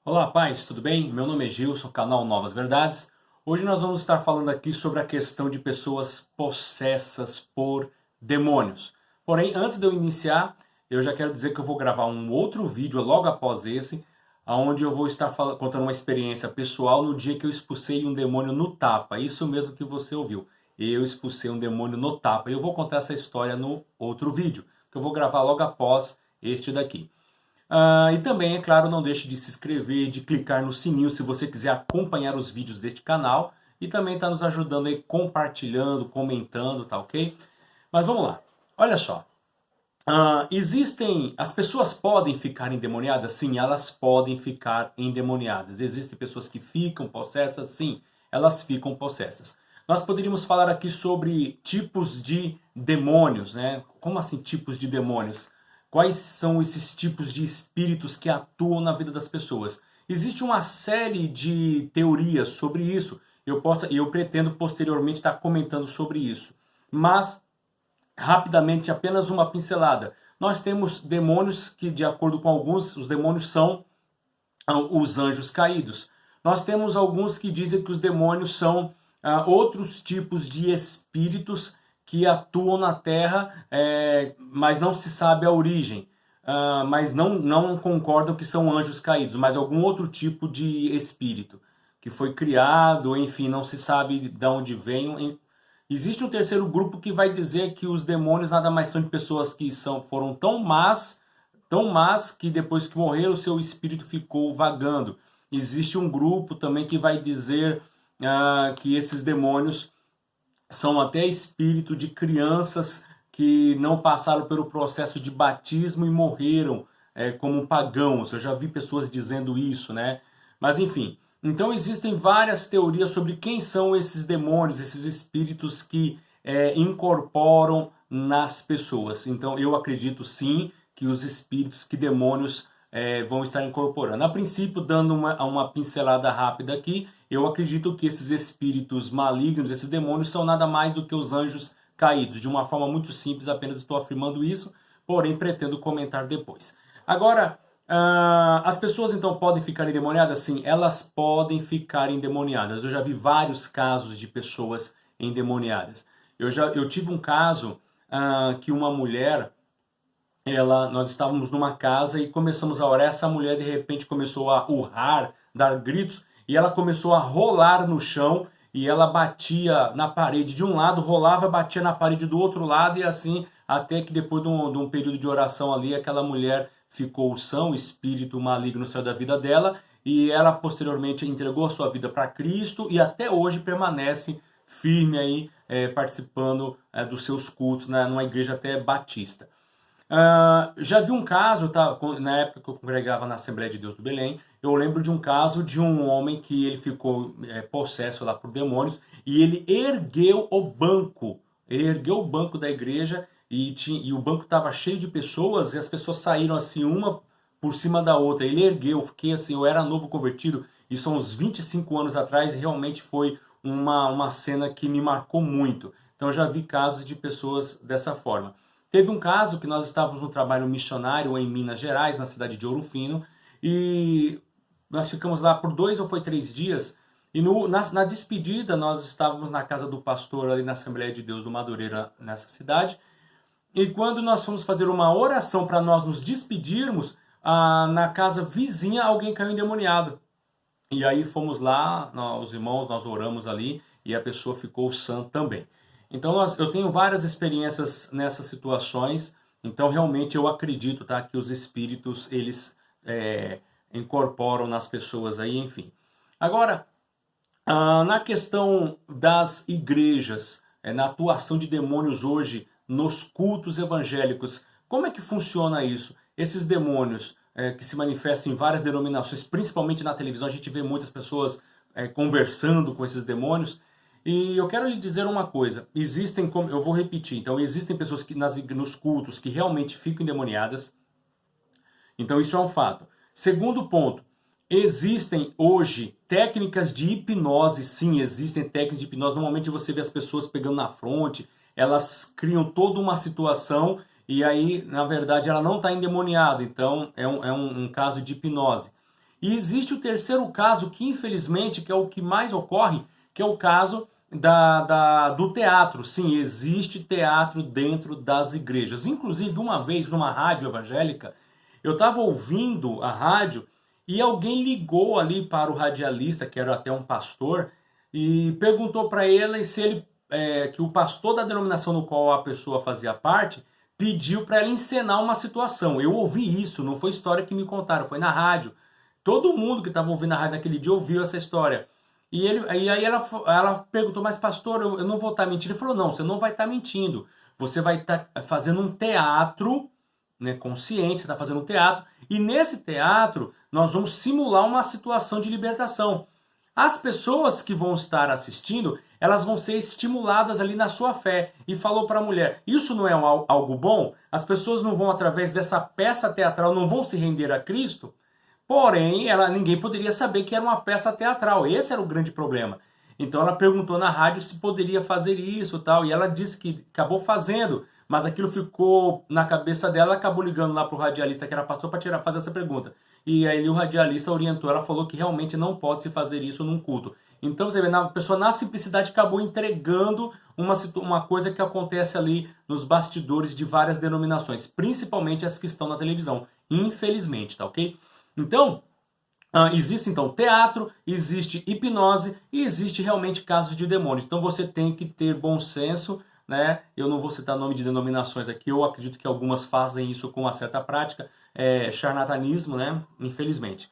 Olá, paz, tudo bem? Meu nome é Gilson, canal Novas Verdades. Hoje nós vamos estar falando aqui sobre a questão de pessoas possessas por demônios. Porém, antes de eu iniciar, eu já quero dizer que eu vou gravar um outro vídeo logo após esse, onde eu vou estar contando uma experiência pessoal no dia que eu expulsei um demônio no tapa. Isso mesmo que você ouviu. Eu expulsei um demônio no tapa. Eu vou contar essa história no outro vídeo, que eu vou gravar logo após este daqui. E também, é claro, não deixe de se inscrever, de clicar no sininho se você quiser acompanhar os vídeos deste canal. E também está nos ajudando aí compartilhando, comentando, tá ok? Mas vamos lá. Olha só. As pessoas podem ficar endemoniadas? Sim, elas podem ficar endemoniadas. Existem pessoas que ficam possessas? Sim, elas ficam possessas. Nós poderíamos falar aqui sobre tipos de demônios, né? Como assim tipos de demônios? Quais são esses tipos de espíritos que atuam na vida das pessoas? Existe uma série de teorias sobre isso. Eu pretendo posteriormente estar comentando sobre isso. Mas rapidamente, apenas uma pincelada. Nós temos demônios que, de acordo com alguns, os demônios são os anjos caídos. Nós temos alguns que dizem que os demônios são outros tipos de espíritos que atuam na Terra, mas não se sabe a origem. Mas não concordam que são anjos caídos, mas algum outro tipo de espírito que foi criado, enfim, não se sabe de onde vem. Existe um terceiro grupo que vai dizer que os demônios nada mais são de pessoas que foram tão más que depois que morreram, o seu espírito ficou vagando. Existe um grupo também que vai dizer que esses demônios são até espírito de crianças que não passaram pelo processo de batismo e morreram como pagãos. Eu já vi pessoas dizendo isso, né? Mas enfim, então existem várias teorias sobre quem são esses demônios, esses espíritos que incorporam nas pessoas. Então eu acredito sim que os espíritos, que demônios vão estar incorporando. A princípio, dando uma pincelada rápida aqui, eu acredito que esses espíritos malignos, esses demônios, são nada mais do que os anjos caídos. De uma forma muito simples, apenas estou afirmando isso, porém pretendo comentar depois. Agora, as pessoas então podem ficar endemoniadas? Sim, elas podem ficar endemoniadas. Eu já vi vários casos de pessoas endemoniadas. Eu tive um caso que uma mulher, nós estávamos numa casa e começamos a orar. Essa mulher de repente começou a urrar, dar gritos, e ela começou a rolar no chão, e ela batia na parede de um lado, rolava, batia na parede do outro lado, e assim, até que depois de um período de oração ali, aquela mulher ficou sã, o espírito maligno saiu da vida dela, e ela posteriormente entregou a sua vida para Cristo, e até hoje permanece firme aí, participando dos seus cultos numa igreja até batista. Já vi um caso, tá, na época que eu congregava na Assembleia de Deus do Belém, eu lembro de um caso de um homem que ele ficou possesso lá por demônios, e ele ergueu o banco da igreja, e o banco estava cheio de pessoas, e as pessoas saíram assim, uma por cima da outra. Ele ergueu, eu fiquei assim, eu era novo convertido, isso há uns 25 anos atrás, e realmente foi uma cena que me marcou muito. Então eu já vi casos de pessoas dessa forma. Teve um caso que nós estávamos no trabalho missionário em Minas Gerais, na cidade de Ouro Fino, e nós ficamos lá por 2 ou foi 3 dias, e na despedida nós estávamos na casa do pastor ali na Assembleia de Deus do Madureira, nessa cidade, e quando nós fomos fazer uma oração para nós nos despedirmos, na casa vizinha alguém caiu endemoniado. E aí fomos lá, os irmãos, nós oramos ali, e a pessoa ficou sã também. Então eu tenho várias experiências nessas situações, então realmente eu acredito, tá, que os espíritos, eles incorporam nas pessoas aí, enfim. Agora, na questão das igrejas, na atuação de demônios hoje nos cultos evangélicos, como é que funciona isso? Esses demônios que se manifestam em várias denominações, principalmente na televisão, a gente vê muitas pessoas conversando com esses demônios. E eu quero lhe dizer uma coisa, eu vou repetir, então existem pessoas que nos cultos que realmente ficam endemoniadas, então isso é um fato. Segundo ponto, existem hoje técnicas de hipnose, sim, existem técnicas de hipnose, normalmente você vê as pessoas pegando na fronte, elas criam toda uma situação e aí, na verdade, ela não está endemoniada, então é um caso de hipnose. E existe o terceiro caso, que infelizmente que é o que mais ocorre, que é o caso do teatro. Sim, existe teatro dentro das igrejas. Inclusive, uma vez, numa rádio evangélica, eu estava ouvindo a rádio e alguém ligou ali para o radialista, que era até um pastor, e perguntou para ele se ele, que o pastor da denominação no qual a pessoa fazia parte, pediu para ela encenar uma situação. Eu ouvi isso, não foi história que me contaram, foi na rádio. Todo mundo que estava ouvindo a rádio naquele dia ouviu essa história. E aí ela perguntou, mas pastor, eu não vou estar mentindo. Ele falou, não, você não vai estar mentindo. Você vai estar fazendo um teatro, né, consciente, você está fazendo um teatro. E nesse teatro, nós vamos simular uma situação de libertação. As pessoas que vão estar assistindo, elas vão ser estimuladas ali na sua fé. E falou para a mulher, isso não é algo bom? As pessoas não vão, através dessa peça teatral, não vão se render a Cristo? Porém, ninguém poderia saber que era uma peça teatral. Esse era o grande problema. Então ela perguntou na rádio se poderia fazer isso, tal, e ela disse que acabou fazendo, mas aquilo ficou na cabeça dela, ela acabou ligando lá pro radialista que era pastor para fazer essa pergunta. E aí o radialista orientou, ela falou que realmente não pode se fazer isso num culto. Então você vê, a pessoa na simplicidade acabou entregando uma coisa que acontece ali nos bastidores de várias denominações, principalmente as que estão na televisão, infelizmente, tá ok? Então, existe então teatro, existe hipnose e existe realmente casos de demônios. Então você tem que ter bom senso, né? Eu não vou citar nome de denominações aqui, eu acredito que algumas fazem isso com uma certa prática, charlatanismo, né? Infelizmente.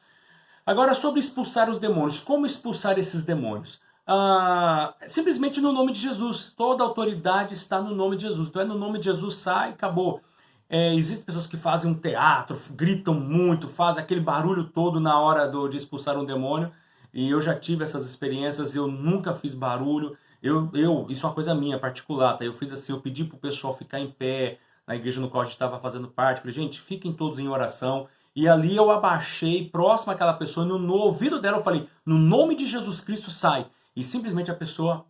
Agora, sobre expulsar os demônios. Como expulsar esses demônios? Simplesmente no nome de Jesus. Toda autoridade está no nome de Jesus. Então no nome de Jesus, sai, acabou. Existem pessoas que fazem um teatro, gritam muito, fazem aquele barulho todo na hora de expulsar um demônio. E eu já tive essas experiências, eu nunca fiz barulho. Isso é uma coisa minha, particular, tá? Eu fiz assim, eu pedi pro pessoal ficar em pé na igreja no qual a gente estava fazendo parte. Falei, gente, fiquem todos em oração. E ali eu abaixei, próximo àquela pessoa, no ouvido dela eu falei, no nome de Jesus Cristo, sai. E simplesmente a pessoa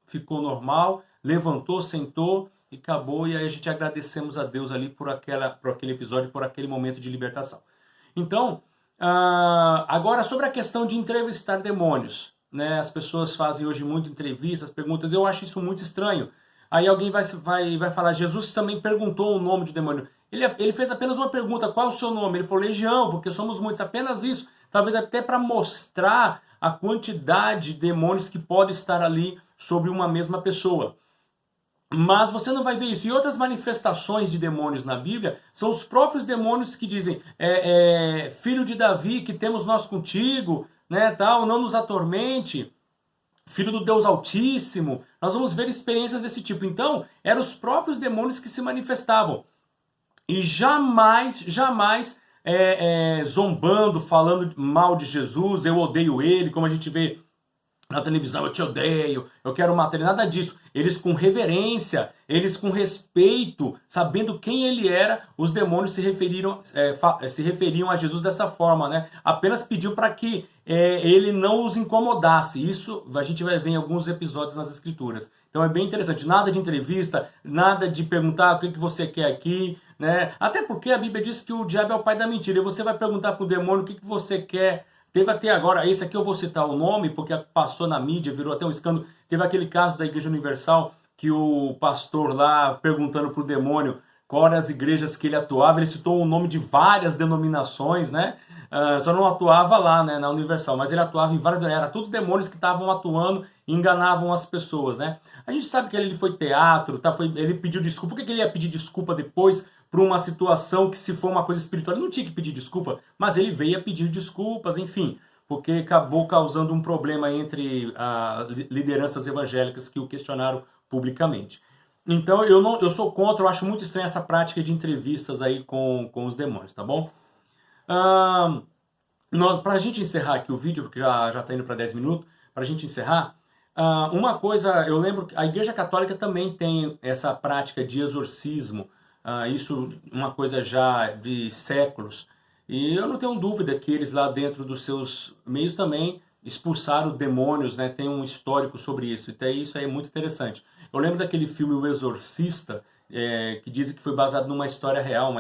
ficou normal, levantou, sentou e acabou. E aí a gente agradecemos a Deus ali por aquele episódio, por aquele momento de libertação. Então, agora sobre a questão de entrevistar demônios. Né? As pessoas fazem hoje muito entrevistas, perguntas, eu acho isso muito estranho. Aí alguém vai falar, Jesus também perguntou o nome de demônio. Ele fez apenas uma pergunta, qual é o seu nome? Ele falou, Legião, porque somos muitos, apenas isso. Talvez até para mostrar a quantidade de demônios que pode estar ali sobre uma mesma pessoa. Mas você não vai ver isso. E outras manifestações de demônios na Bíblia são os próprios demônios que dizem, filho de Davi, que temos nós contigo, né, tal, não nos atormente, filho do Deus Altíssimo. Nós vamos ver experiências desse tipo. Então, eram os próprios demônios que se manifestavam. E jamais zombando, falando mal de Jesus, eu odeio ele, como a gente vê na televisão, eu te odeio, eu quero matar ele, nada disso. Eles com reverência, eles com respeito, sabendo quem ele era, os demônios se referiam a Jesus dessa forma, né? Apenas pediu para que ele não os incomodasse. Isso a gente vai ver em alguns episódios nas Escrituras. Então é bem interessante. Nada de entrevista, nada de perguntar o que você quer aqui, né? Até porque a Bíblia diz que o diabo é o pai da mentira. E você vai perguntar para o demônio o que você quer. Teve até agora, esse aqui eu vou citar o nome, porque passou na mídia, virou até um escândalo. Teve aquele caso da Igreja Universal, que o pastor lá, perguntando para o demônio qual eram as igrejas que ele atuava, ele citou o nome de várias denominações, né? Só não atuava lá, né, na Universal, mas ele atuava em várias, era todos demônios que estavam atuando e enganavam as pessoas, né? A gente sabe que ele foi teatro, ele pediu desculpa. Por que ele ia pedir desculpa depois para uma situação que, se for uma coisa espiritual, ele não tinha que pedir desculpa, mas ele veio a pedir desculpas, enfim, porque acabou causando um problema entre as lideranças evangélicas que o questionaram publicamente. Então eu sou contra, eu acho muito estranha essa prática de entrevistas aí com os demônios, tá bom? Pra gente encerrar aqui o vídeo, porque já está indo para 10 minutos, pra gente encerrar, uma coisa, eu lembro que a Igreja Católica também tem essa prática de exorcismo, isso uma coisa já de séculos. E eu não tenho dúvida que eles lá dentro dos seus meios também expulsaram demônios, né? Tem um histórico sobre isso. Então isso aí é muito interessante. Eu lembro daquele filme O Exorcista, que dizem que foi baseado numa história real,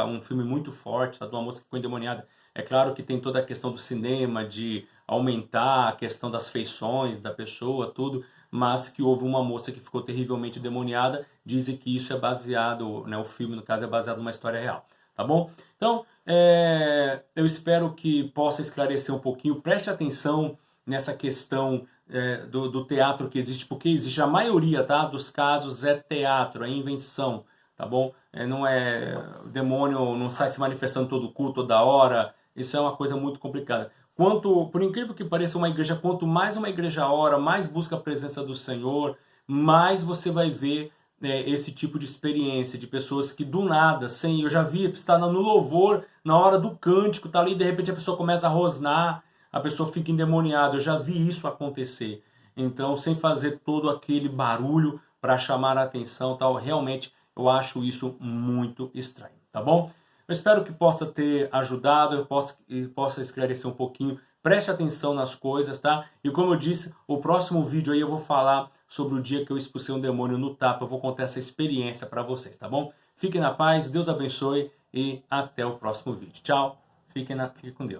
um filme muito forte, tá? De uma moça que ficou endemoniada. É claro que tem toda a questão do cinema, de aumentar a questão das feições da pessoa, tudo, mas que houve uma moça que ficou terrivelmente demoniada. Dizem que isso é baseado, né, o filme, no caso, é baseado numa história real, tá bom? Então, eu espero que possa esclarecer um pouquinho. Preste atenção nessa questão do teatro que existe, porque existe a maioria, tá, dos casos é teatro, é invenção, tá bom? Não é, o demônio não sai se manifestando todo culto, toda hora. Isso é uma coisa muito complicada. Por incrível que pareça, uma igreja, quanto mais uma igreja ora, mais busca a presença do Senhor, mais você vai ver esse tipo de experiência de pessoas que do nada, eu já vi, está no louvor, na hora do cântico, tá ali, de repente a pessoa começa a rosnar, a pessoa fica endemoniada. Eu já vi isso acontecer. Então, sem fazer todo aquele barulho para chamar a atenção, tal, realmente eu acho isso muito estranho, tá bom? Eu espero que possa ter ajudado, eu possa esclarecer um pouquinho. Preste atenção nas coisas, tá? E como eu disse, o próximo vídeo aí eu vou falar sobre o dia que eu expulsei um demônio no tapa. Eu vou contar essa experiência para vocês, tá bom? Fiquem na paz, Deus abençoe e até o próximo vídeo. Tchau, fiquem com Deus.